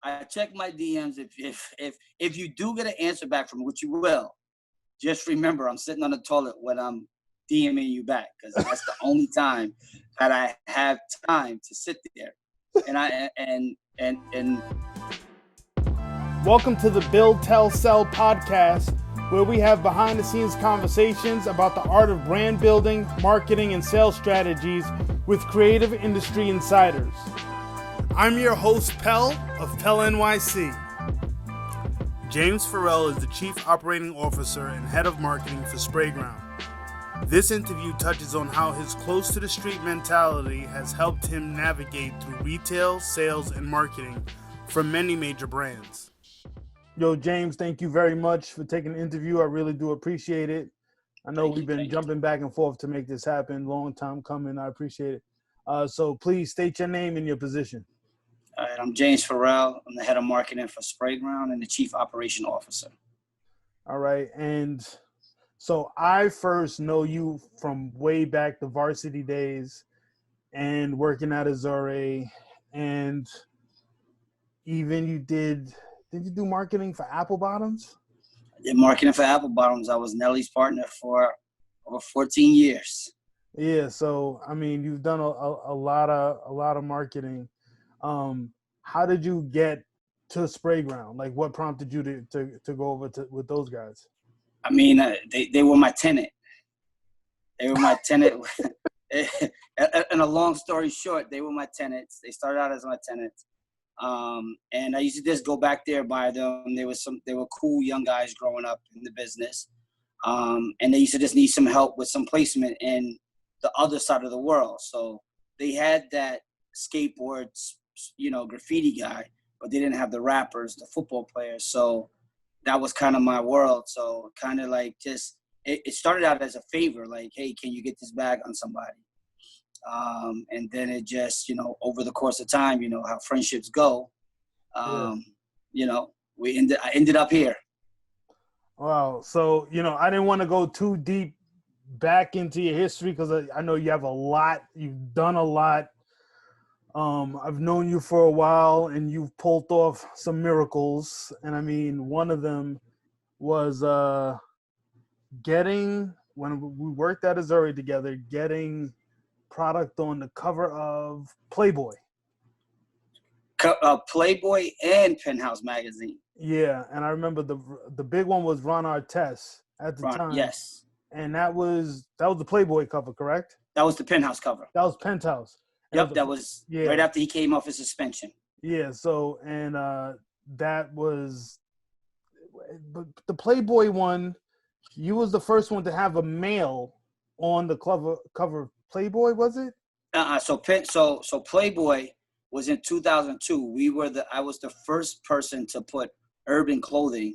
I check my DMs. If you do get an answer back from me, which you will, just remember I'm sitting on the toilet when I'm DMing you back, because that's the only time that I have time to sit there. And Welcome to the Build, Tell, Sell podcast, where we have behind-the-scenes conversations about the art of brand building, marketing, and sales strategies with creative industry insiders. I'm your host, Pell, of PELNYC. James Ferrell is the Chief Operating Officer and Head of Marketing for Sprayground. This interview touches on how his close-to-the-street mentality has helped him navigate through retail, sales, and marketing for many major brands. Yo, James, thank you very much for taking the interview. I really do appreciate it. I know we've been jumping back and forth to make this happen. Long time coming. I appreciate it. So please state your name and your position. All right, I'm James Ferrell. I'm the Head of Marketing for Sprayground and the Chief Operation Officer. All right. And so I first know you from way back the varsity days and working at Azure, and even you did you do marketing for Apple Bottoms? I did marketing for Apple Bottoms. I was Nelly's partner for over 14 years. Yeah, so I mean, you've done a lot of marketing. How did you get to Sprayground? Like, what prompted you to go over with those guys? I mean, they were my tenant. They were my tenant. And a long story short, they were my tenants. They started out as my tenants. And I used to just go back there by them. They were cool young guys growing up in the business. And they used to just need some help with some placement in the other side of the world. So they had that skateboard, graffiti guy, but they didn't have the rappers, the football players. So that was kind of my world. So kind of like just, it started out as a favor, like, hey, can you get this bag on somebody? And then it just, over the course of time, how friendships go, I ended up here. Wow. So, I didn't want to go too deep back into your history because I know you have you've done a lot. I've known you for a while and you've pulled off some miracles. And I mean, one of them was when we worked at Azure together, getting product on the cover of Playboy. Playboy and Penthouse magazine. Yeah, and I remember the big one was Ron Artest at the time. Yes. And that was the Playboy cover, correct? That was the Penthouse cover. That was Penthouse. Yep, that was right after he came off his suspension. Yeah, so, and that was, but the Playboy one, you was the first one to have a male on the cover of Playboy, was it? So Playboy was in 2002. I was the first person to put urban clothing,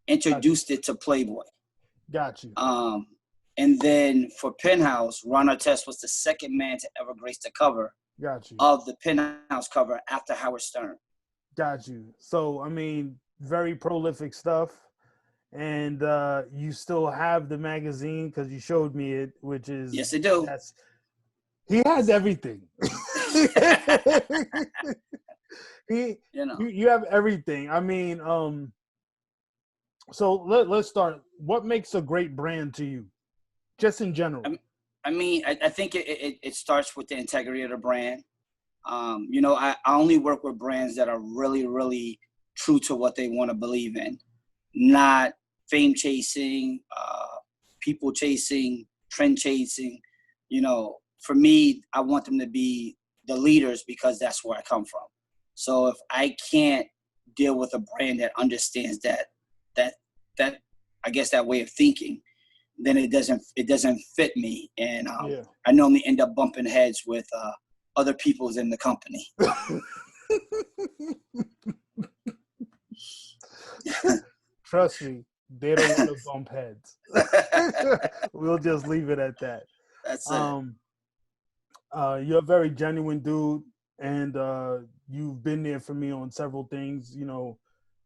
introduced it to Playboy. Got you. And then for Penthouse, Ron Artest was the second man to ever grace the cover of the Penthouse cover after Howard Stern. Got you. So, I mean, very prolific stuff. And you still have the magazine because you showed me it, which is... Yes, I do. He has everything. You have everything. I mean, so let's start. What makes a great brand to you, just in general? I think it starts with the integrity of the brand. I only work with brands that are really, really true to what they want to believe in, not fame chasing, people chasing, trend chasing. For me, I want them to be the leaders because that's where I come from. So if I can't deal with a brand that understands that I guess that way of thinking, then it doesn't fit me. And I normally end up bumping heads with other people's in the company. Trust me, they don't want to bump heads. We'll just leave it at that. That's it. You're a very genuine dude, and you've been there for me on several things,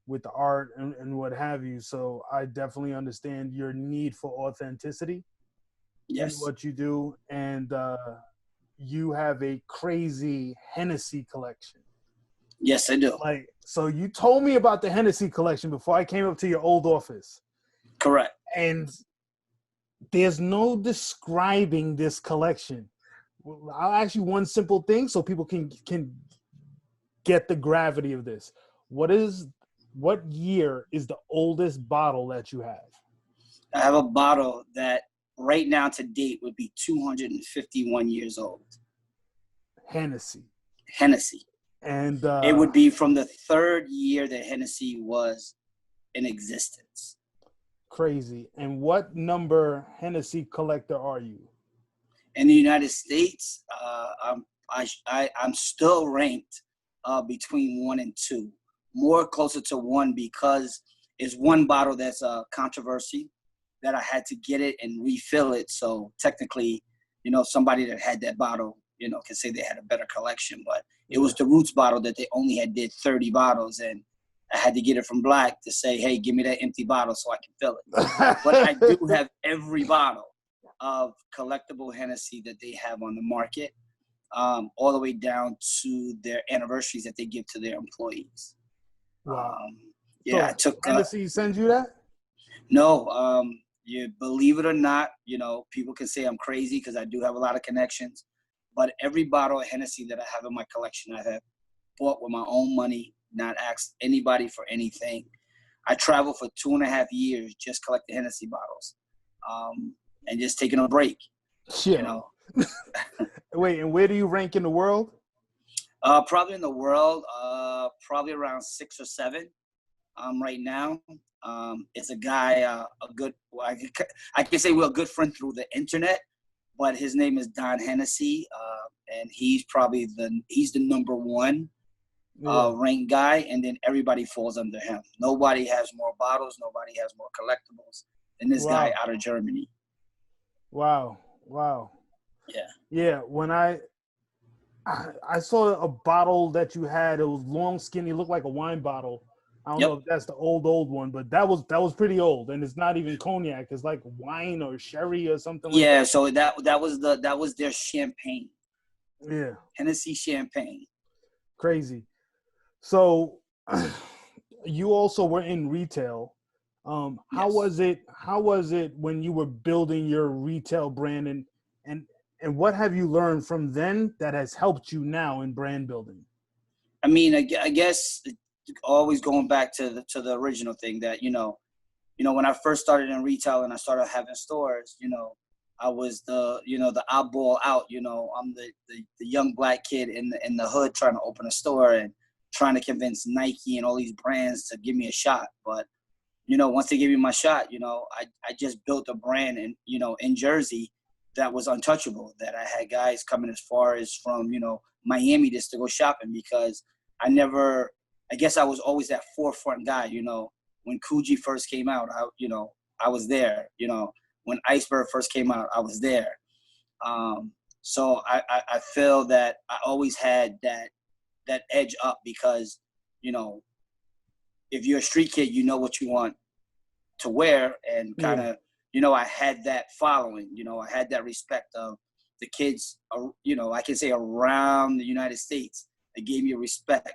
with the art and what have you. So I definitely understand your need for authenticity in what you do. And you have a crazy Hennessy collection. Yes, I do. Like, so you told me about the Hennessy Collection before I came up to your old office. Correct. And there's no describing this collection. I'll ask you one simple thing so people can get the gravity of this. What year is the oldest bottle that you have? I have a bottle that right now to date would be 251 years old. Hennessy. And it would be from the third year that Hennessy was in existence. Crazy. And what number Hennessy collector are you? In the United States, I'm still ranked between 1 and 2, more closer to 1 because it's one bottle that's a controversy that I had to get it and refill it. So technically, somebody that had that bottle, can say they had a better collection, but it was the Roots bottle that they only had did 30 bottles, and I had to get it from Black to say, hey, give me that empty bottle so I can fill it. But I do have every bottle of collectible Hennessy that they have on the market, all the way down to their anniversaries that they give to their employees. Wow. Yeah, so I took Hennessy sends you that? No, you believe it or not, people can say I'm crazy because I do have a lot of connections, but every bottle of Hennessy that I have in my collection, I have bought with my own money, not asked anybody for anything. I traveled for 2.5 years just collecting Hennessy bottles, and just taking a break. Yeah. Wait, and where do you rank in the world? Probably in the world, probably around 6 or 7 right now. It's a guy, I can say we're a good friend through the internet, but his name is Don Hennessy, and he's probably the number 1 ranked guy, and then everybody falls under him. Nobody has more bottles, nobody has more collectibles than this guy out of Germany. Wow. Yeah. Yeah, when I saw a bottle that you had, it was long, skinny, looked like a wine bottle. I don't know if that's the old one, but that was pretty old, and it's not even cognac. It's like wine or sherry or something like that. Yeah, so that was their champagne. Yeah. Hennessy champagne. Crazy. So you also were in retail. How was it when you were building your retail brand, and what have you learned from then that has helped you now in brand building? I mean, I guess always going back to the original thing that, when I first started in retail and I started having stores, I was the oddball out, I'm the young Black kid in the hood trying to open a store and trying to convince Nike and all these brands to give me a shot. But, once they gave me my shot, I just built a brand in Jersey that was untouchable, that I had guys coming as far as from, Miami just to go shopping because I guess I was always that forefront guy, when Coogee first came out, I was there, when Iceberg first came out, I was there. So I feel that I always had that edge up because, if you're a street kid, you know what you want to wear and kind of, I had that following, I had that respect of the kids, I can say around the United States, they gave me a respect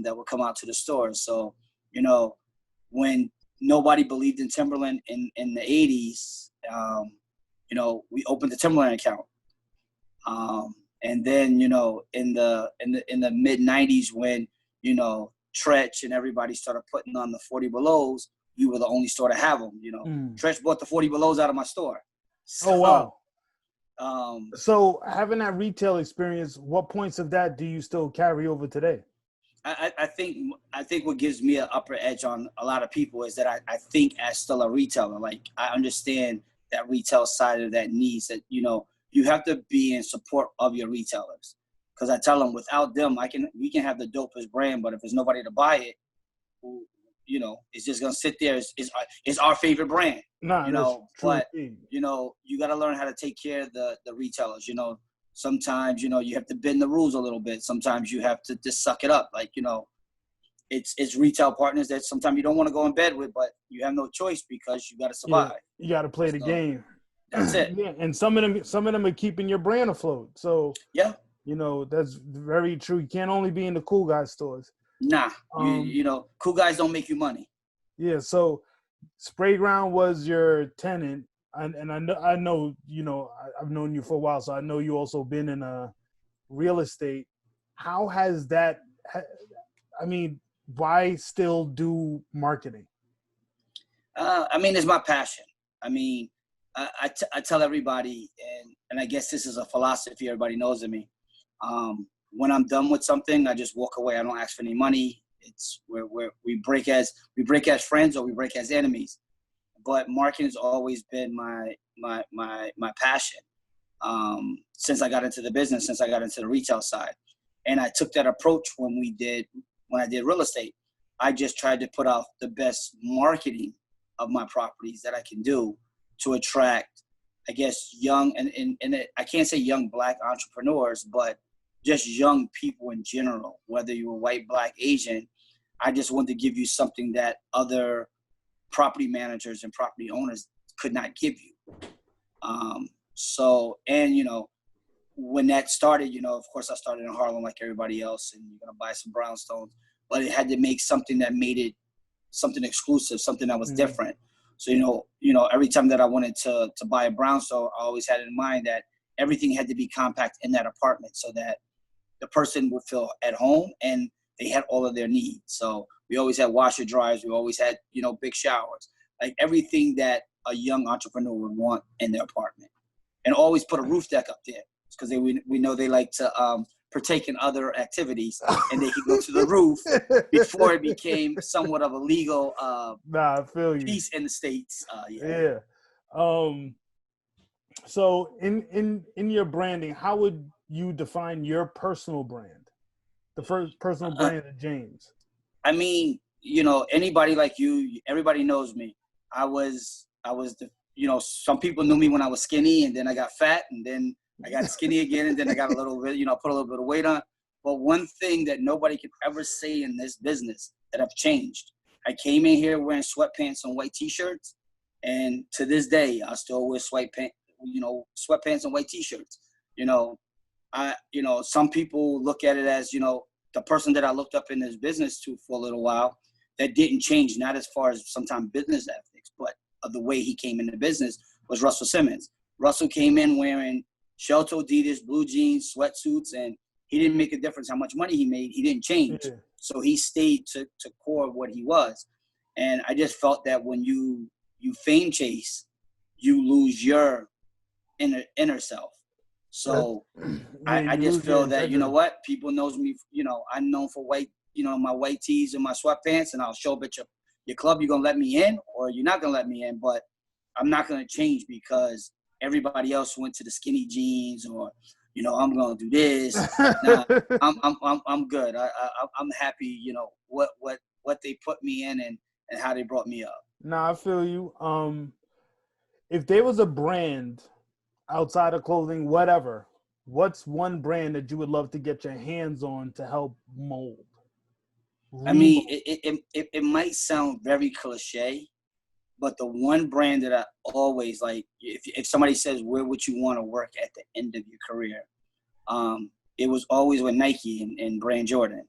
that would come out to the stores. So, when nobody believed in Timberland in the 80s, we opened the Timberland account. And then, in the mid 90s when, Tretch and everybody started putting on the 40 belows, we were the only store to have them, Tretch bought the 40 belows out of my store. So, oh, wow. So having that retail experience, what points of that do you still carry over today? I think what gives me an upper edge on a lot of people is that I think as still a retailer, like I understand that retail side of that needs that, you have to be in support of your retailers. Because I tell them without them, we can have the dopest brand, but if there's nobody to buy it, it's just gonna sit there. It's our favorite brand, but you got to learn how to take care of the retailers. Sometimes you have to bend the rules a little bit. Sometimes you have to just suck it up. Like it's retail partners that sometimes you don't want to go in bed with, but you have no choice because you got to survive. Yeah, you got to play the game. That's it. Yeah, and some of them are keeping your brand afloat. So yeah. You know, that's very true. You can't only be in the cool guy stores. Nah, you know, cool guys don't make you money. Yeah. So Sprayground was your tenant. And I know, you know, I've known you for a while, so I know you also been in real estate. How has that, I mean, why still do marketing? I mean, it's my passion. I mean, I tell everybody, and I guess this is a philosophy everybody knows of me. When I'm done with something, I just walk away. I don't ask for any money. It's we break as friends or we break as enemies. But marketing has always been my passion since I got into the business, since I got into the retail side. And I took that approach when I did real estate. I just tried to put out the best marketing of my properties that I can do to attract, I guess, young, and I can't say young Black entrepreneurs, but just young people in general, whether you were white, Black, Asian. I just wanted to give you something that other property managers and property owners could not give you. So, and, you know, when that started, you know, of course I started in Harlem like everybody else, and you're going to buy some brownstones, but it had to make something that made it something exclusive, something that was different. So, you know, every time that I wanted to buy a brownstone, I always had in mind that everything had to be compact in that apartment so that the person would feel at home and they had all of their needs. So we always had washer dryers. We always had, you know, big showers, like everything that a young entrepreneur would want in their apartment, and always put a roof deck up there because we know they like to partake in other activities, and they could go to the roof before it became somewhat of a legal I feel you. piece in the States. Yeah. So in your branding, how would you define your personal brand? The first personal brand of James. I mean, you know, anybody like you, everybody knows me. I was the, you know, some people knew me when I was skinny, and then I got fat, and then I got skinny again, and then I got a little bit, you know, put a little bit of weight on. But one thing that nobody can ever say in this business that I've changed. I came in here wearing sweatpants and white T-shirts, and to this day, I still wear sweatpants and white T-shirts. You know, some people look at it as, you know, the person that I looked up in this business to for a little while that didn't change, not as far as sometimes business ethics, but of the way he came into business, was Russell Simmons. Russell came in wearing Shelto Adidas, blue jeans, sweatsuits, and he didn't make a difference how much money he made. He didn't change. Yeah. So he stayed to core of what he was. And I just felt that when you fame chase, you lose your inner self. So I just feel that, you know what, people knows me, you know, I'm known for white, you know, my white tees and my sweatpants, and I'll show up at your club. You're going to let me in or you're not going to let me in, but I'm not going to change because everybody else went to the skinny jeans, or, you know, I'm going to do this. Nah, I'm good. I'm happy, you know, what they put me in and how they brought me up. Nah, I feel you. If there was a brand outside of clothing, whatever, what's one brand that you would love to get your hands on to help mold? I mean, it might sound very cliche, but the one brand that I always like, if somebody says, where would you want to work at the end of your career? It was always with Nike and Brand Jordan.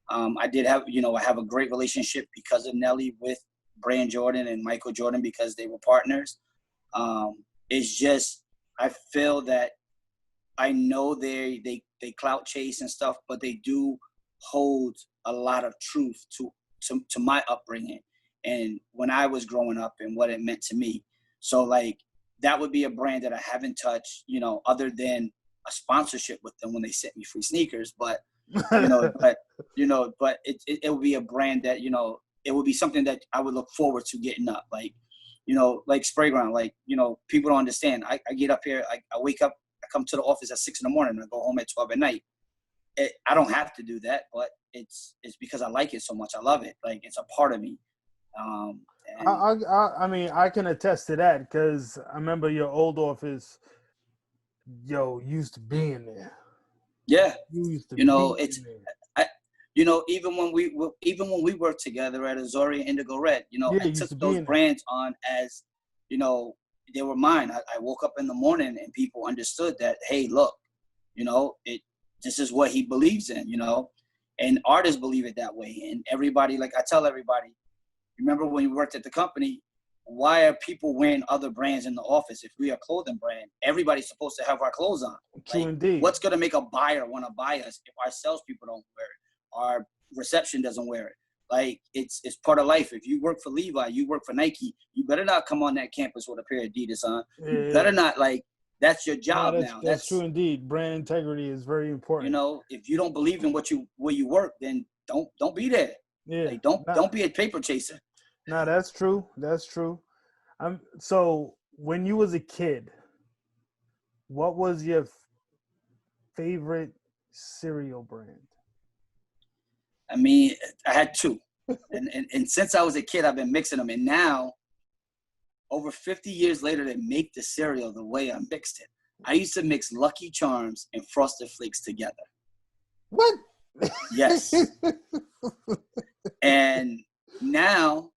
I did have, you know, I have a great relationship because of Nelly with Brand Jordan and Michael Jordan because they were partners. It's just, I feel that I know they clout chase and stuff, but they do hold a lot of truth to my upbringing and when I was growing up and what it meant to me. So like that would be a brand that I haven't touched, you know, other than a sponsorship with them when they sent me free sneakers. But but it would be a brand that, you know, it would be something that I would look forward to getting up. Like, you know, like Sprayground, like, you know, people don't understand. I get up here, I wake up, I come to the office at 6 a.m. and I go home at 12 at night. I don't have to do that, but it's because I like it so much. I love it. Like, it's a part of me. I mean, I can attest to that because I remember your old office, used to be in there. Yeah. You know, it's, you know, even when we worked together at Azori and Indigo Red, you know, I took those brands on as, you know, they were mine. I woke up in the morning and people understood that, hey, look, you know, this is what he believes in, you know, and artists believe it that way. And everybody, like I tell everybody, remember when you worked at the company, why are people wearing other brands in the office? If we are a clothing brand, everybody's supposed to have our clothes on. True indeed. What's going to make a buyer want to buy us if our salespeople don't wear it? Our reception doesn't wear it. Like, it's part of life. If you work for Levi, you work for Nike, you better not come on that campus with a pair of Adidas on. You better not, like, that's your job now. That's true indeed. Brand integrity is very important. You know, if you don't believe in where you work, then don't be there. Yeah. Like, don't be a paper chaser. No, that's true. That's true. So when you was a kid, what was your favorite cereal brand? I mean, I had two. and since I was a kid, I've been mixing them. And now, over 50 years later, they make the cereal the way I mixed it. I used to mix Lucky Charms and Frosted Flakes together. What? Yes. And now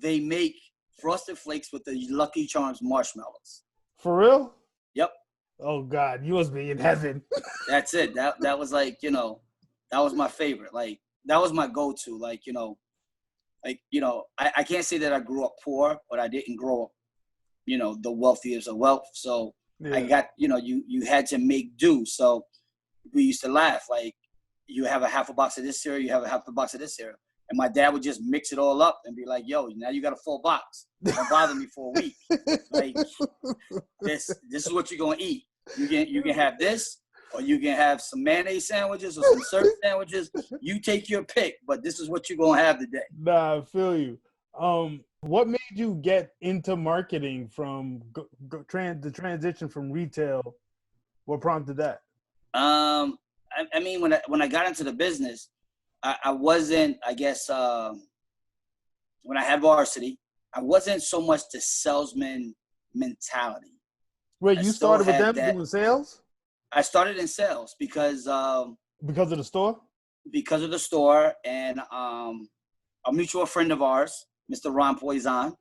they make Frosted Flakes with the Lucky Charms marshmallows. For real? Yep. Oh, God. You must be in heaven. That's it. That was like, you know, that was my favorite. Like, that was my go-to. Like, you know, I can't say that I grew up poor, but I didn't grow up, you know, the wealthiest of wealth. So I got, you know, you had to make do. So we used to laugh. Like, you have a half a box of this cereal, you have a half a box of this cereal. And my dad would just mix it all up and be like, yo, now you got a full box. Don't bother me for a week. Like, this is what you're going to eat. You can have this, or you can have some mayonnaise sandwiches or some syrup sandwiches. You take your pick, but this is what you're going to have today. Nah, I feel you. What made you get into marketing from the transition from retail? What prompted that? I mean, when I got into the business, I wasn't, I guess, when I had varsity, I wasn't so much the salesman mentality. Wait, you started with them doing sales? I started in sales because of the store? Because of the store, and a mutual friend of ours, Mr. Ron Poison,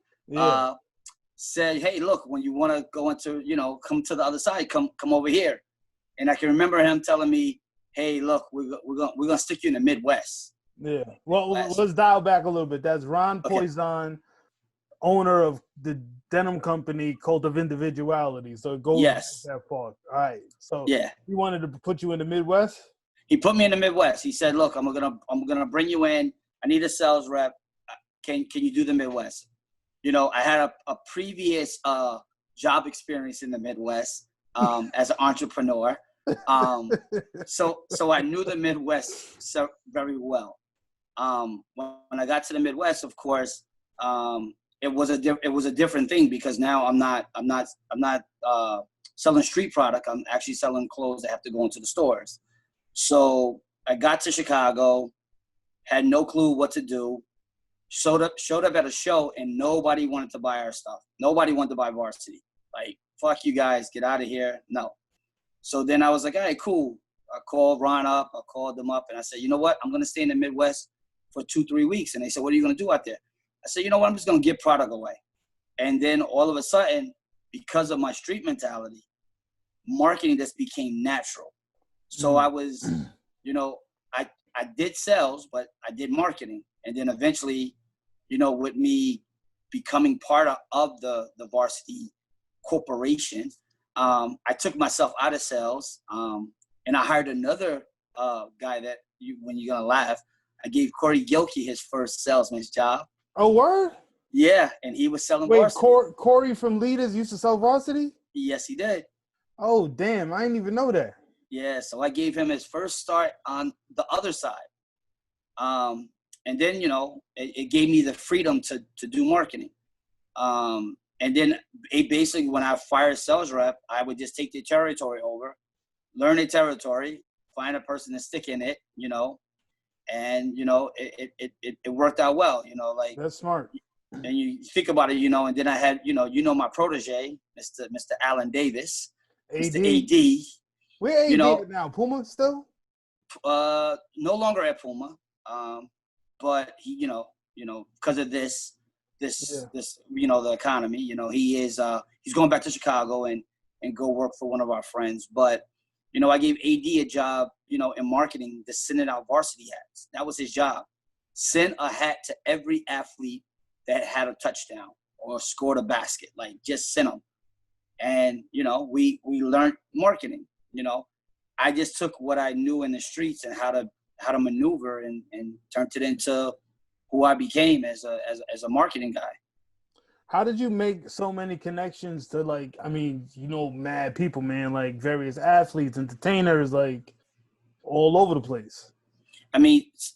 said, hey, look, when you want to go into, you know, come to the other side, come over here. And I can remember him telling me, hey, look, we're gonna stick you in the Midwest. Yeah. Well, let's dial back a little bit. That's Ron Poison, owner of the denim company Cult of Individuality. So it goes that far. All right. So he wanted to put you in the Midwest? He put me in the Midwest. He said, look, I'm gonna bring you in. I need a sales rep. Can you do the Midwest? You know, I had a previous job experience in the Midwest as an entrepreneur. So I knew the Midwest so very well. When I got to the Midwest, of course, it was a different thing, because now I'm not selling street product. I'm actually selling clothes that have to go into the stores. So I got to Chicago, had no clue what to do. Showed up at a show, and nobody wanted to buy our stuff. Nobody wanted to buy Varsity. Like, fuck you guys, get out of here. No. So then I was like, all right, cool. I called Ron up. I called them up, and I said, you know what? I'm going to stay in the Midwest for 2-3 weeks. And they said, what are you going to do out there? I said, you know what? I'm just going to give product away. And then all of a sudden, because of my street mentality, marketing just became natural. So I was, you know, I did sales, but I did marketing. And then eventually, you know, with me becoming part of the Varsity Corporation, I took myself out of sales, and I hired another guy that when you're gonna laugh, I gave Corey Gilkey his first salesman's job. Oh, word? Yeah, and he was selling Varsity. Corey from Leaders used to sell Varsity? Yes, he did. Oh, damn! I didn't even know that. Yeah, so I gave him his first start on the other side, and then, you know, it gave me the freedom to do marketing. And then basically, when I fired a sales rep, I would just take the territory over, learn the territory, find a person to stick in it, you know, and, you know, it worked out well, you know, like. That's smart. And you think about it, you know, and then I had, you know, my protege, Mr. Alan Davis, Mr. AD. Where AD now? Puma still? No longer at Puma, but he, you know, because of this, you know, the economy, you know, he's going back to Chicago and go work for one of our friends. But, I gave AD a job, in marketing, to sending out varsity hats. That was his job. Send a hat to every athlete that had a touchdown or scored a basket. Like, just send them. And, we learned marketing. I just took what I knew in the streets and how to maneuver and turned it into who I became as a marketing guy. How did you make so many connections to, like, mad people, man, like various athletes, entertainers, like all over the place?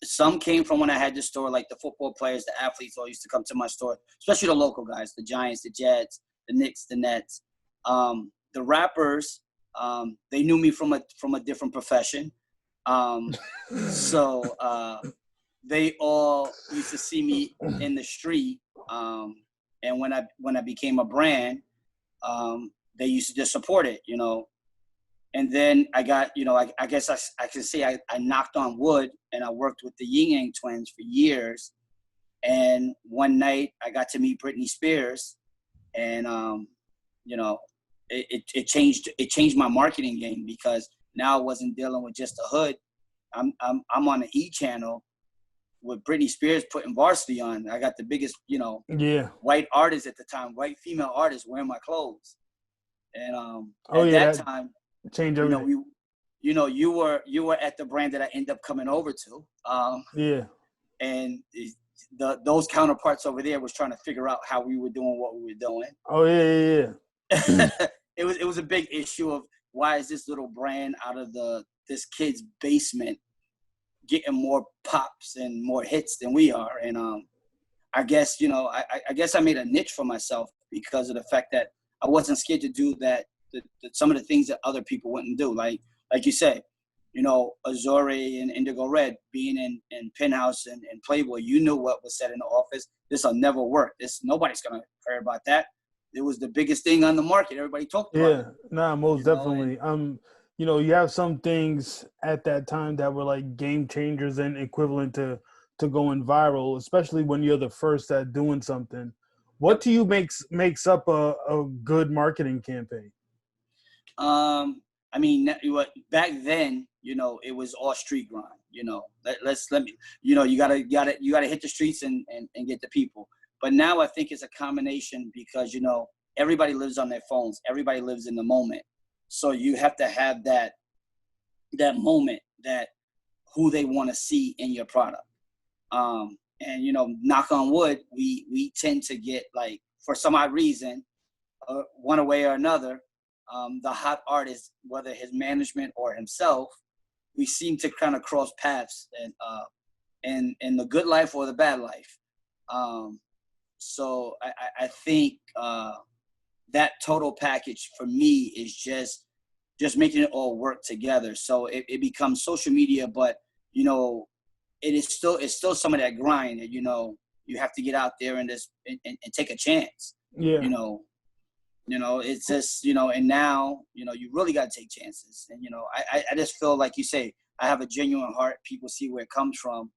Some came from when I had the store, like the football players, the athletes all used to come to my store, especially the local guys, the Giants, the Jets, the Knicks, the Nets. The rappers, they knew me from a different profession. So they all used to see me in the street. And when I became a brand, they used to just support it, And then I got, I guess I can say I knocked on wood, and I worked with the Yin Yang twins for years. And one night I got to meet Britney Spears, and it changed my marketing game, because now I wasn't dealing with just a hood. I'm on the E channel with Britney Spears putting varsity on. I got the biggest, white artists at the time, white female artists wearing my clothes. And at that time, change everything. You were at the brand that I ended up coming over to. And those counterparts over there was trying to figure out how we were doing what we were doing. Oh yeah. It was a big issue of, why is this little brand out of this kid's basement getting more pops and more hits than we are? And I guess I guess I made a niche for myself because of the fact that I wasn't scared to do that. Some of the things that other people wouldn't do, like you say, Azure and Indigo Red being in Penthouse and Playboy, you knew what was said in the office. This will never work. Nobody's gonna care about that. It was the biggest thing on the market. Everybody talked about it. Yeah, most definitely. You have some things at that time that were like game changers and equivalent to going viral, especially when you're the first at doing something. What to you makes up a good marketing campaign? Back then, it was all street grind. Let me, you gotta hit the streets and get the people. But now I think it's a combination, because everybody lives on their phones. Everybody lives in the moment. So you have to have that moment, that who they want to see in your product. And knock on wood, we tend to get, like, for some odd reason, one way or another, the hot artist, whether his management or himself, we seem to kind of cross paths in the good life or the bad life. So I think that total package for me is just making it all work together. So it becomes social media, but it's still some of that grind that you have to get out there and just and take a chance. Yeah. It's just and now you really got to take chances. And I just feel like you say, I have a genuine heart. People see where it comes from.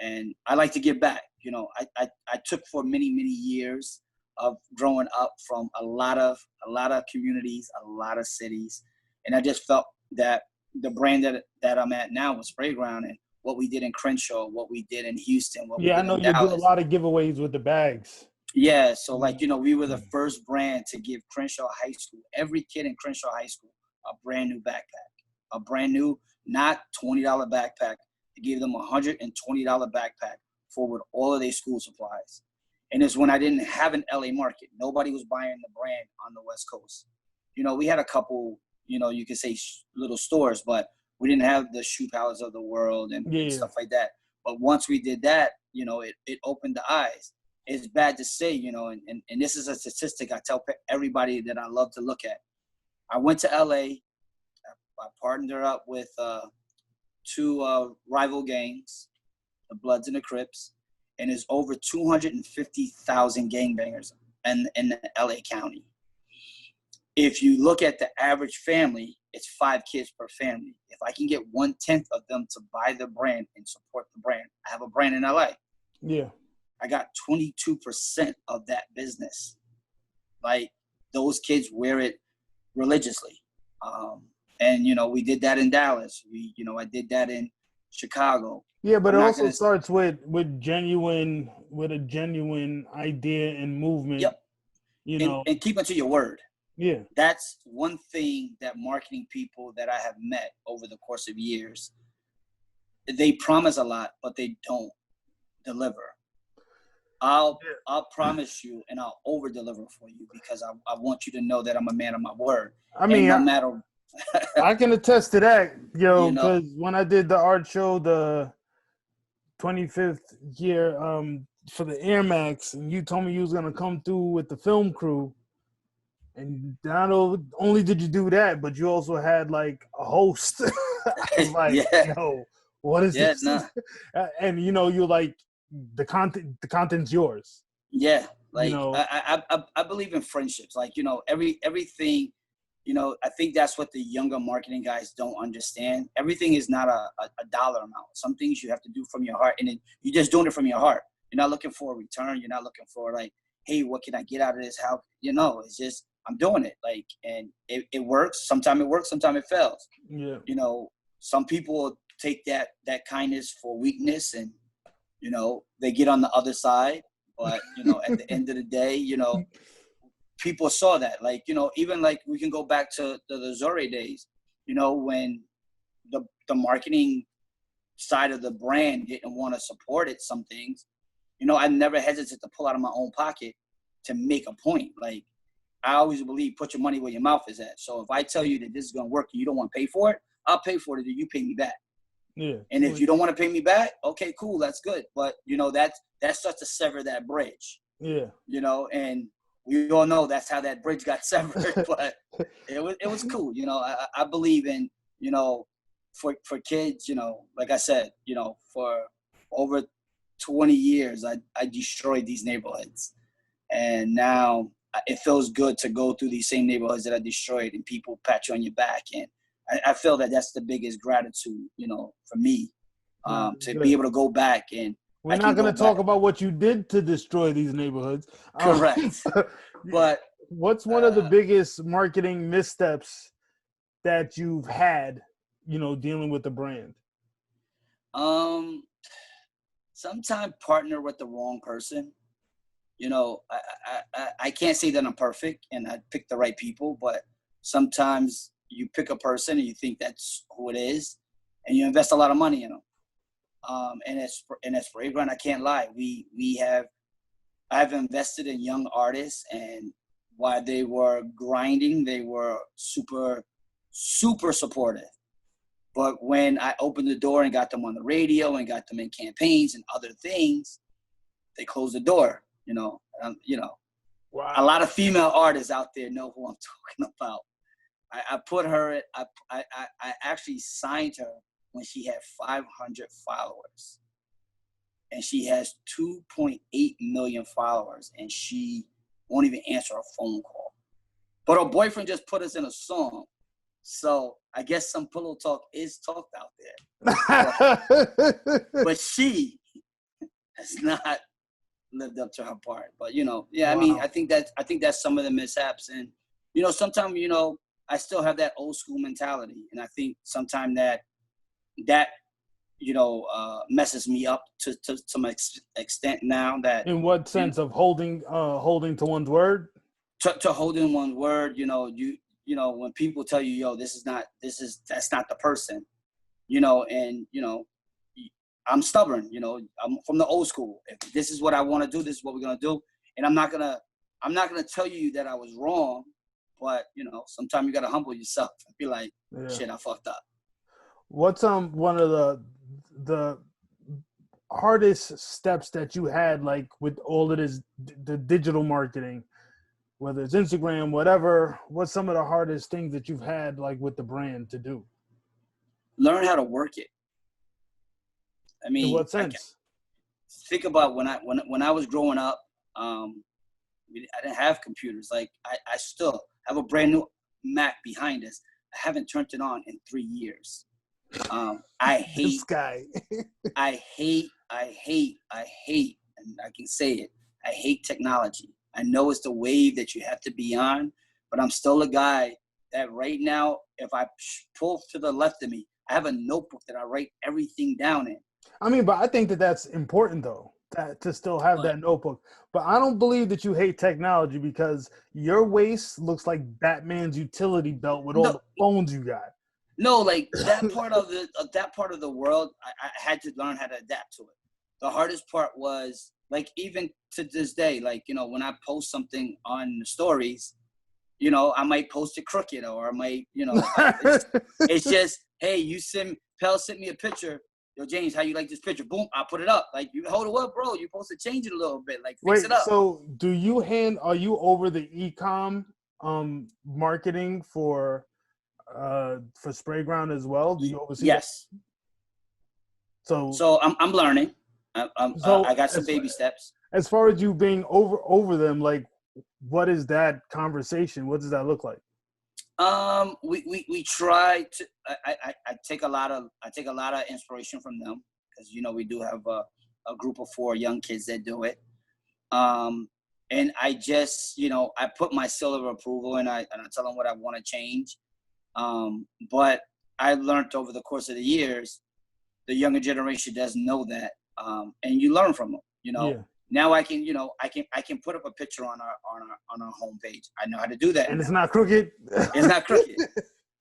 And I like to give back. I took for many years of growing up from a lot of communities, a lot of cities, and I just felt that the brand that I'm at now with Sprayground, and what we did in Crenshaw, what we did in Houston, what we did I know in you Dallas. do a lot of giveaways with the bags. Yeah, so we were the first brand to give Crenshaw High School, every kid in Crenshaw High School, a brand new backpack, a brand new, not $20 backpack. They gave them a $120 backpack for with all of their school supplies. And it's when I didn't have an LA market. Nobody was buying the brand on the West Coast. We had a couple, you could say little stores, but we didn't have the Shoe Palace of the world and stuff like that. But once we did that, it opened the eyes. It's bad to say, and this is a statistic I tell everybody that I love to look at. I went to LA. I partnered up with two rival gangs, the Bloods and the Crips, and there's over 250,000 gangbangers in the LA County. If you look at the average family, it's 5 kids per family. If I can get 1/10 of them to buy the brand and support the brand, I have a brand in LA. Yeah. I got 22% of that business. Like, those kids wear it religiously. And, you know, we did that in Dallas. I did that in Chicago. Yeah, but I'm it not also gonna, starts with a genuine idea and movement, yep. you And, know. and keep it to your word. Yeah. That's one thing that marketing people that I have met over the course of years, they promise a lot, but they don't deliver. I'll promise you and I'll over deliver for you because I want you to know that I'm a man of my word. I And mean, no matter, I can attest to that, you know, because when I did the art show, the 25th year for the Air Max, and you told me you was gonna come through with the film crew, and not only did you do that, but you also had like a host. I was like, yeah, yo, what is yeah, this? nah. And you're like, the content's yours. Yeah, You like know, I believe in friendships. Like, you know, everything, you know, I think that's what the younger marketing guys don't understand. Everything is not a dollar amount. Some things you have to do from your heart, and then you're just doing it from your heart. You're not looking for a return. You're not looking for like, hey, what can I get out of this? How, you know, it's just I'm doing it. Like, and it works. Sometimes it works. Sometimes it fails. yeah. You know, some people take that kindness for weakness, and you know, they get on the other side. But, you know, at the end of the day, you know, people saw that. Like, you know, even like we can go back to the Zore days, you know, when the marketing side of the brand didn't want to support it, some things, you know, I never hesitate to pull out of my own pocket to make a point. Like, I always believe put your money where your mouth is at. So if I tell you that this is going to work and you don't want to pay for it, I'll pay for it and you pay me back. Yeah. And if you don't want to pay me back, okay, cool, that's good. But, you know, that starts to sever that bridge. Yeah. You know, and we all know that's how that bridge got severed. But it was cool. You know, I believe in, you know, for kids, you know, like I said, you know, for over 20 years, I destroyed these neighborhoods. And now it feels good to go through these same neighborhoods that I destroyed and people pat you on your back. And I feel that that's the biggest gratitude, you know, for me, to be able to go back and we're not going to talk about what you did to destroy these neighborhoods. Correct. But what's one of the biggest marketing missteps that you've had, you know, dealing with the brand? Sometimes partner with the wrong person. You know, I can't say that I'm perfect and I pick the right people, but sometimes you pick a person and you think that's who it is, and you invest a lot of money in them. And at Sprayground, I can't lie. I've invested in young artists, and while they were grinding, they were super, super supportive. But when I opened the door and got them on the radio and got them in campaigns and other things, they closed the door. You know, wow. A lot of female artists out there know who I'm talking about. I put her. I actually signed her when she had 500 followers, and she has 2.8 million followers, and she won't even answer a phone call. But her boyfriend just put us in a song, so I guess some pillow talk is talked out there. But she has not lived up to her part. But you know, yeah, wow. I mean, I think that's some of the mishaps, and you know, sometimes, you know, I still have that old school mentality, and I think sometimes that you know, messes me up to some extent now. That in what sense, of holding to one's word? To holding one's word, you know, you know, when people tell you, yo, that's not the person, you know, and you know, I'm stubborn, you know, I'm from the old school. If this is what I want to do, this is what we're gonna do, and I'm not gonna tell you that I was wrong, but you know, sometimes you gotta humble yourself and be like, shit, I fucked up. What's one of the hardest steps that you had, like with all of this, the digital marketing, whether it's Instagram, whatever? What's some of the hardest things that you've had, like with the brand, to do? Learn how to work it. I mean, in what sense? Think about when I was growing up. I didn't have computers. Like I still have a brand new Mac behind us. I haven't turned it on in 3 years. I hate this guy. I hate, and I can say it. I hate technology. I know it's the wave that you have to be on, but I'm still a guy that right now, if I pull to the left of me, I have a notebook that I write everything down in. I mean, but I think that that's important though, to still have that notebook. But I don't believe that you hate technology, because your waist looks like Batman's utility belt with all the phones you got. No, like that part of the world, I had to learn how to adapt to it. The hardest part was, like, even to this day, like, you know, when I post something on the stories, you know, I might post it crooked, or I might, you know, it's just, hey, Pell sent me a picture. Yo, James, how you like this picture? Boom, I put it up. Like, you hold it up, bro. You're supposed to change it a little bit, like fix it up. So are you over the e-com marketing for Sprayground as well? Do you oversee Yes. That? So I'm learning. I got some baby steps. As far as you being over them, like, what is that conversation? What does that look like? We try to. I take a lot of inspiration from them, because, you know, we do have a group of 4 young kids that do it. And I just, you know, I put my seal of approval, and I tell them what I want to change. But I learned over the course of the years, the younger generation doesn't know that, and you learn from them. You know, now I can put up a picture on our homepage. I know how to do that, and now. It's not crooked. It's not crooked.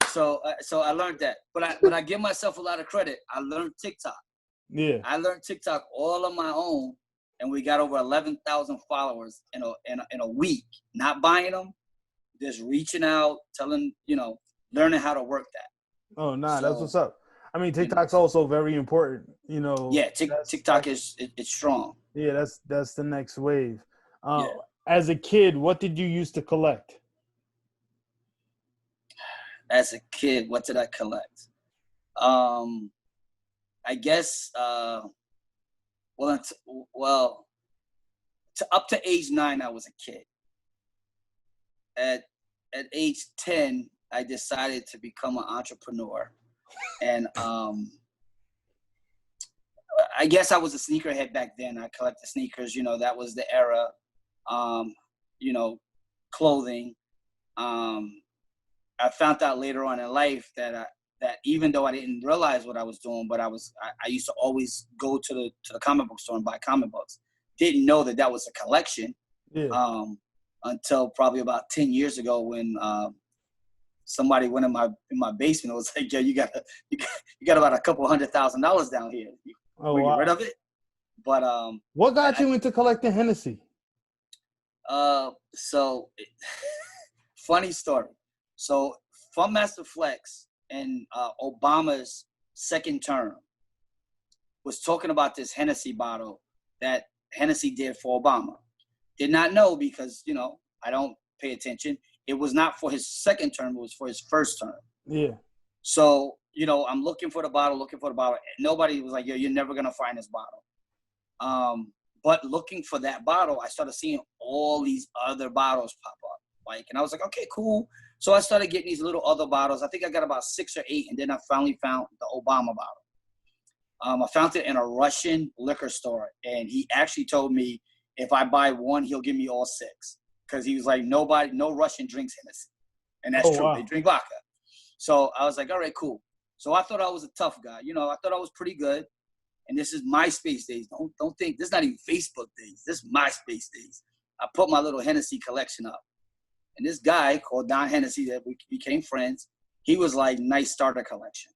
So I learned that, but I give myself a lot of credit. I learned TikTok. Yeah, I learned TikTok all on my own, and we got over 11,000 followers in a week. Not buying them, just reaching out, telling, you know, learning how to work that. Oh, that's what's up. I mean, TikTok's also very important, you know. Yeah, TikTok is strong. Yeah, that's the next wave. As a kid, what did you used to collect? As a kid, what did I collect? I guess, up to age 9, I was a kid. At age 10, I decided to become an entrepreneur. And I guess I was a sneakerhead back then. I collected sneakers, you know, that was the era. You know, clothing. I found out later on in life that even though I didn't realize what I was doing, but I used to always go to the comic book store and buy comic books. Didn't know that was a collection. Yeah. Until probably about 10 years ago, when somebody went in my basement and was like, "Yo, you got about a couple $100,000 down here. Were you rid of it?" But what got you into collecting Hennessy? Funny story. So Fun Master Flex in Obama's second term was talking about this Hennessy bottle that Hennessy did for Obama. Did not know, because, you know, I don't pay attention. It was not for his second term. It was for his first term. Yeah. So, you know, I'm looking for the bottle. Nobody was like, "Yo, you're never going to find this bottle." But looking for that bottle, I started seeing all these other bottles pop up. Like, and I was like, okay, cool. So I started getting these little other bottles. I think I got about 6 or 8, and then I finally found the Obama bottle. I found it in a Russian liquor store, and he actually told me if I buy one, he'll give me all 6, because he was like, no Russian drinks Hennessy, and that's true. Wow. They drink vodka. So I was like, all right, cool. So I thought I was a tough guy. You know, I thought I was pretty good. And this is MySpace days. Don't think this is not even Facebook days. This is MySpace days. I put my little Hennessy collection up. And this guy called Don Hennessy, that we became friends, he was like, "Nice starter collection."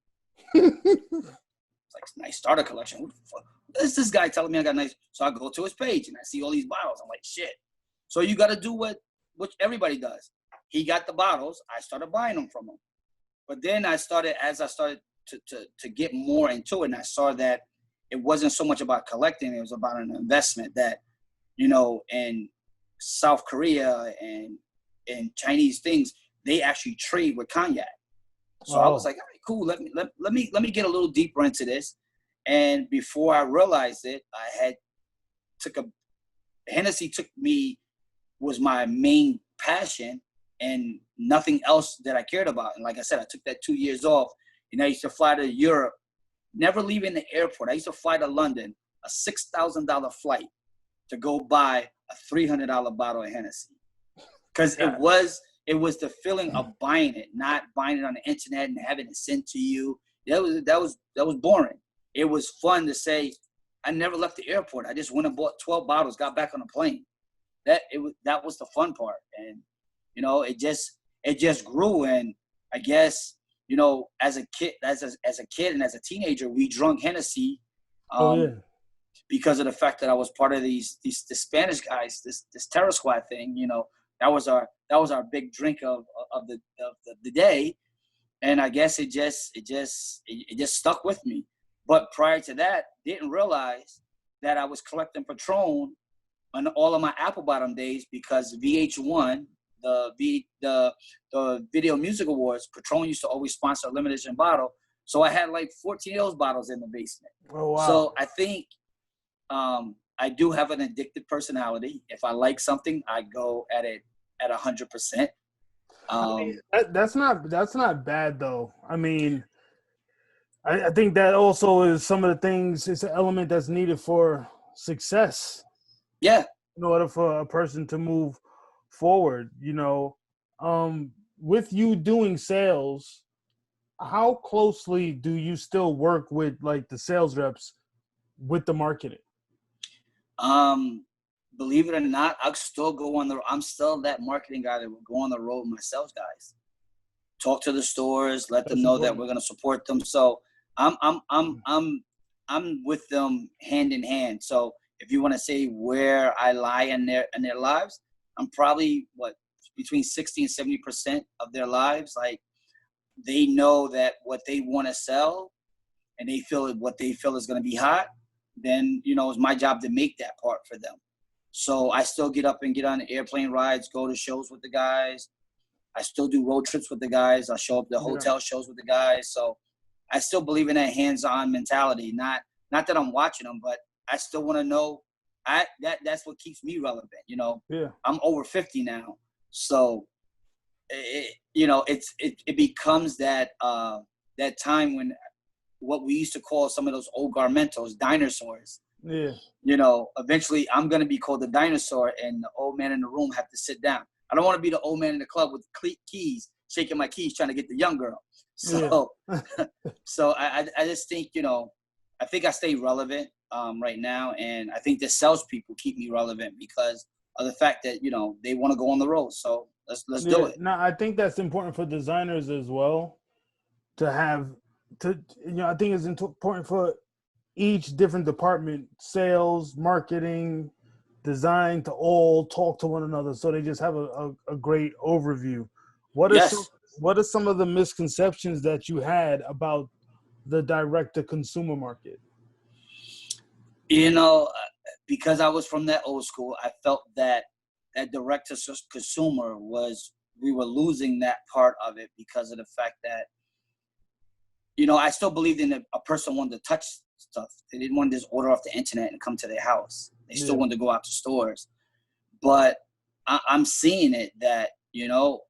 It's like, "Nice starter collection? What the fuck? What is this guy telling me I got nice?" So I go to his page and I see all these bottles. I'm like, shit. So you got to do what everybody does. He got the bottles. I started buying them from him. But then as I started to get more into it, and I saw that it wasn't so much about collecting, it was about an investment that, you know, in South Korea and Chinese things, they actually trade with cognac. So I was like, all right, cool. Let me get a little deeper into this. And before I realized it, Hennessy was my main passion, and nothing else that I cared about. And like I said, I took that 2 years off, and I used to fly to Europe, never leaving the airport. I used to fly to London, a $6,000 flight, to go buy a $300 bottle of Hennessy. Because it was the feeling of buying it, not buying it on the internet and having it sent to you. That was boring. It was fun to say, I never left the airport. I just went and bought 12 bottles, got back on a plane. That was the fun part. And, you know, it just grew. And I guess, you know, as a kid and as a teenager, we drunk Hennessy. Because of the fact that I was part of the Spanish guys, this terror squad thing, you know, that was our big drink of the day. And I guess it just stuck with me. But prior to that, didn't realize that I was collecting Patron on all of my apple bottom days, because VH1, the Video Music Awards, Patron used to always sponsor a limited edition bottle. So I had like 14 of those bottles in the basement. Oh, wow. So I think I do have an addictive personality. If I like something, I go at it at 100%. I mean, that's not bad though. I mean, I think that also is some of the things. It's an element that's needed for success. Yeah. In order for a person to move forward, you know, with you doing sales, how closely do you still work with like the sales reps with the marketing? Believe it or not, I'm still that marketing guy that will go on the road with my sales guys. Talk to the stores, let them know that we're going to support them. So I'm with them hand in hand. So if you want to say where I lie in their lives, I'm probably between 60 and 70% of their lives. Like, they know that what they want to sell and they feel what they feel is going to be hot, then, you know, it's my job to make that part for them. So I still get up and get on airplane rides, go to shows with the guys. I still do road trips with the guys. I show up to hotel shows with the guys. So I still believe in that hands-on mentality. Not that I'm watching them, but I still want to know. That's what keeps me relevant, you know. Yeah. I'm over 50 now. So, it becomes that time when what we used to call some of those old garmentos, dinosaurs. Yeah. You know, eventually I'm going to be called the dinosaur, and the old man in the room have to sit down. I don't want to be the old man in the club with keys, shaking my keys, trying to get the young girl. So, so I just think, you know, I think I stay relevant right now. And I think the salespeople keep me relevant because of the fact that, you know, they want to go on the road. So let's do it. No, I think that's important for designers as well I think it's important for each different department, sales, marketing, design, to all talk to one another so they just have a great overview. What are some of the misconceptions that you had about the direct-to-consumer market? You know, because I was from that old school, I felt that direct-to-consumer we were losing that part of it because of the fact that, you know, I still believed in a person wanted to touch stuff. They didn't want to just order off the internet and come to their house. They still wanted to go out to stores. But I'm seeing it that, you know,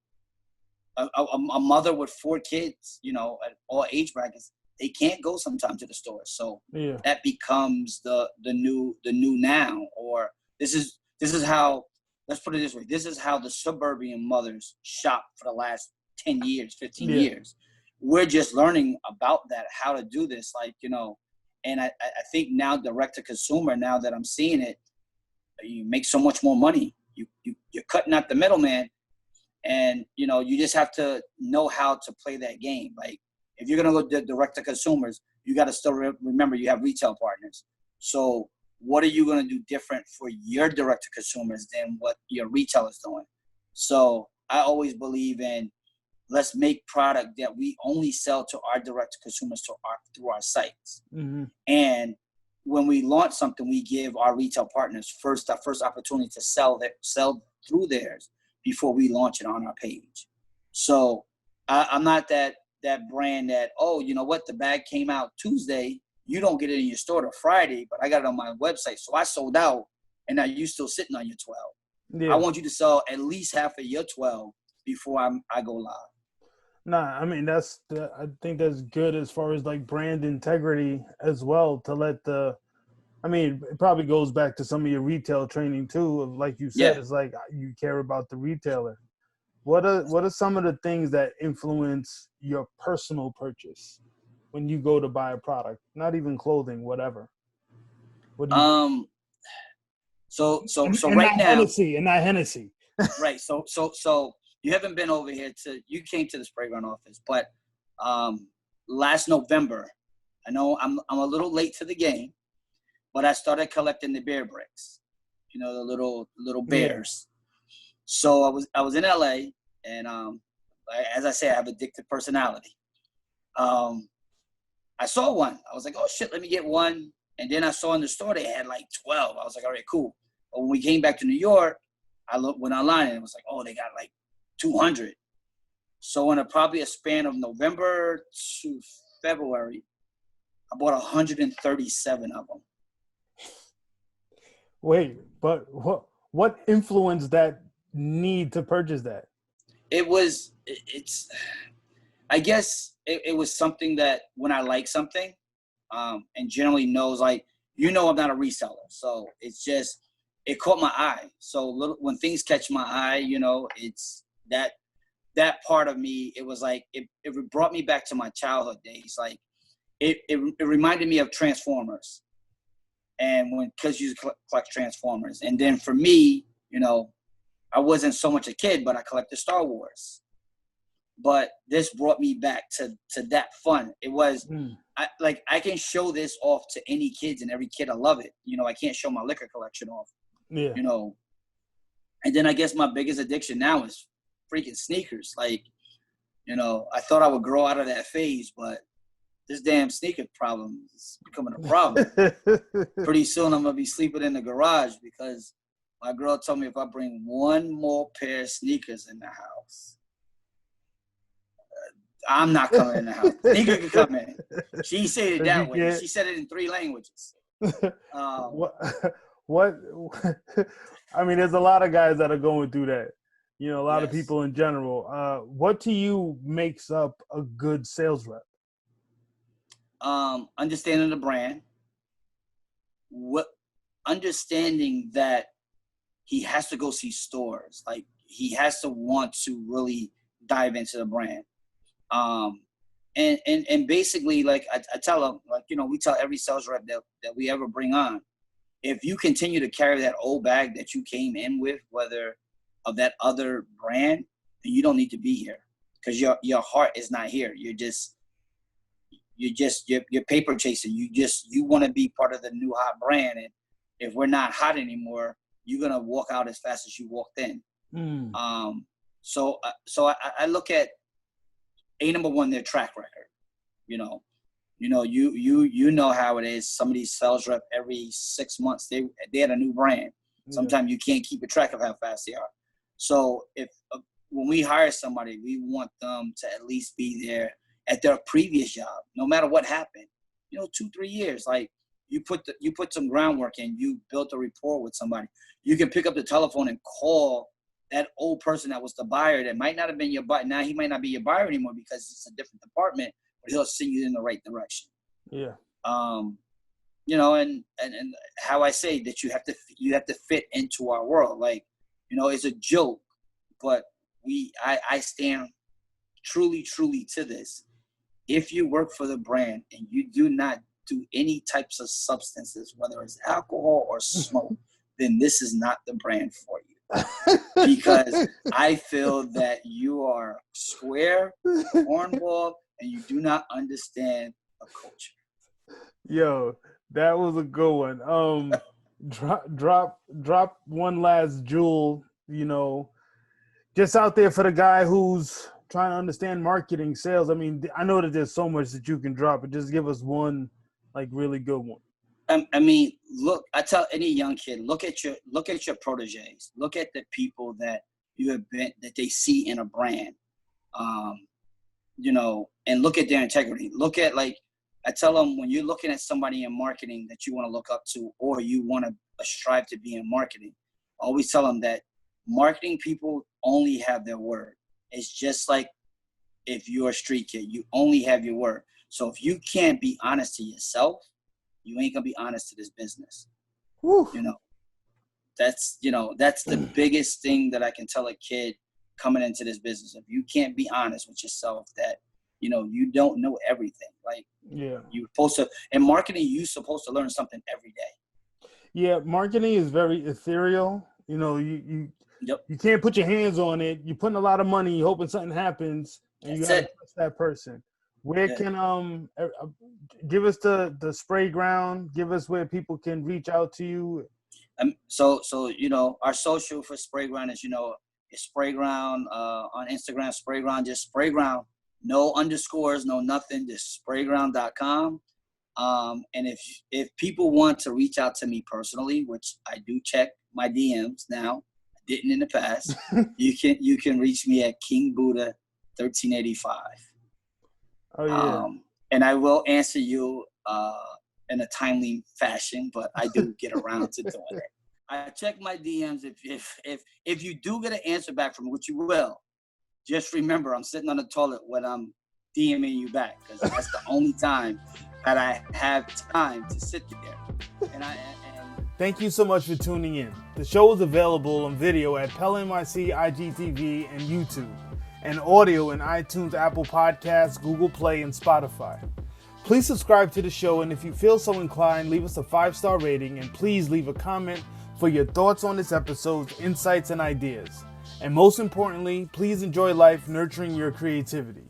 a mother with 4 kids, you know, at all age brackets, they can't go sometime to the store. So that becomes the new now. Or this is how, let's put it this way. This is how the suburban mothers shop for the last 10 years, 15 years. We're just learning about that, how to do this, like, you know, and I think now direct to consumer, now that I'm seeing it, you make so much more money. You're cutting out the middleman, and, you know, you just have to know how to play that game. Like, if you're going to go direct to consumers, you got to still remember you have retail partners. So what are you going to do different for your direct to consumers than what your retail is doing? So I always believe in, let's make product that we only sell to our direct consumers through our sites. Mm-hmm. And when we launch something, we give our retail partners our first opportunity to sell through theirs before we launch it on our page. So I'm not that brand that, oh, you know what, the bag came out Tuesday, you don't get it in your store till Friday, but I got it on my website, so I sold out, and now you still sitting on your 12. Yeah. I want you to sell at least half of your 12 before I go live. Nah, I mean, I think that's good as far as like brand integrity as well, to let it probably goes back to some of your retail training too, of, like you said, it's like you care about the retailer. what are some of the things that influence your personal purchase when you go to buy a product? Not even clothing, whatever. What do you So and right not now, Hennessy, and not Hennessy. right. So you haven't been over here you came to the Sprayground office, but last November, I know I'm a little late to the game, but I started collecting the bear bricks, you know, the little bears. Yeah. So I was in LA, and as I say, I have addictive personality. I saw one. I was like, oh shit, let me get one. And then I saw in the store they had like 12. I was like, all right, cool. But when we came back to New York, went online and it was like, oh, they got like 200. So in probably a span of November to February, I bought 137 of them. Wait, but what influenced that need to purchase that? I guess it was something that when I like something, and generally knows, like, you know, I'm not a reseller. So it's just, it caught my eye. So when things catch my eye, you know, it's that part of me, it was like, it brought me back to my childhood days. Like it reminded me of Transformers. And because you collect Transformers. And then for me, you know, I wasn't so much a kid, but I collected Star Wars. But this brought me back to that fun. It was, I can show this off to any kids, and every kid will love it. You know, I can't show my liquor collection off. Yeah. You know, and then I guess my biggest addiction now is freaking sneakers. Like, you know, I thought I would grow out of that phase, but this damn sneaker problem is becoming a problem. Pretty soon I'm going to be sleeping in the garage because my girl told me if I bring one more pair of sneakers in the house, I'm not coming in the house. Sneaker can come in. She said it that way. She said it in 3 languages. What? I mean, there's a lot of guys that are going through that. You know, a lot of people in general. What to you makes up a good sales rep? Understanding the brand. Understanding that he has to go see stores. Like, he has to want to really dive into the brand. And basically, like I tell them, like, you know, we tell every sales rep that we ever bring on, if you continue to carry that old bag that you came in with, whether of that other brand, then you don't need to be here, because your heart is not here. You're paper chasing. You want to be part of the new hot brand. And if we're not hot anymore, you're going to walk out as fast as you walked in. So I look at, number one, their track record. You know how it is. Some of these sales rep, every 6 months they had a new brand. Sometimes you can't keep a track of how fast they are. So when we hire somebody, we want them to at least be there at their previous job, no matter what happened. You know, 2-3 years. Like, you put some groundwork in. You built a rapport with somebody. You can pick up the telephone and call that old person that was the buyer that might not have been your buyer. Now he might not be your buyer anymore because it's a different department, but he'll send you in the right direction. Yeah. You know, and how I say that you have to fit into our world. Like, you know, it's a joke, but I stand truly to this. If you work for the brand and you do not do any types of substances, whether it's alcohol or smoke, then this is not the brand for you. Because I feel that you are square, cornball, and you do not understand a culture. Yo, that was a good one. Drop one last jewel, you know, just out there for the guy who's trying to understand marketing, sales. I mean, I know that there's so much that you can drop, but just give us one, like, really good one. I mean, look, I tell any young kid, look at your proteges, look at the people that you have been, that they see in a brand, you know, and look at their integrity. Look at, like, I tell them, when you're looking at somebody in marketing that you want to look up to, or you want to strive to be in marketing, I always tell them that marketing people only have their word. It's just like if you're a street kid, you only have your word. So if you can't be honest to yourself, you ain't gonna be honest to this business. Woo. You know, that's the biggest thing that I can tell a kid. coming into this business. If you can't be honest with yourself that, you know, you don't know everything. Like, yeah, you're supposed to, in marketing, you're supposed to learn something every day. yeah. Marketing is very ethereal. You know, you Yep. you can't put your hands on it. You're putting a lot of money, hoping something happens, and you That's gotta it. trust that person. Where Yeah. can give us the Sprayground? Give us where people can reach out to you. So you know, our social for Sprayground is, you know, it's Sprayground on Instagram. Sprayground, just Sprayground, no underscores, no nothing, just sprayground.com. And if people want to reach out to me personally, which I do check my DMs now, I didn't in the past, you can reach me at King Buddha 1385. Oh yeah. And I will answer you in a timely fashion, but I do get around to doing it. I check my DMs. If you do get an answer back from me, which you will, just remember I'm sitting on the toilet when I'm DMing you back, because that's the only time that I have time to sit there. And Thank you so much for tuning in. The show is available on video at PELNYC, IGTV, and YouTube, and audio in iTunes, Apple Podcasts, Google Play, and Spotify. Please subscribe to the show, and if you feel so inclined, leave us a 5-star rating, and please leave a comment for your thoughts on this episode, insights, and ideas. And most importantly, please enjoy life nurturing your creativity.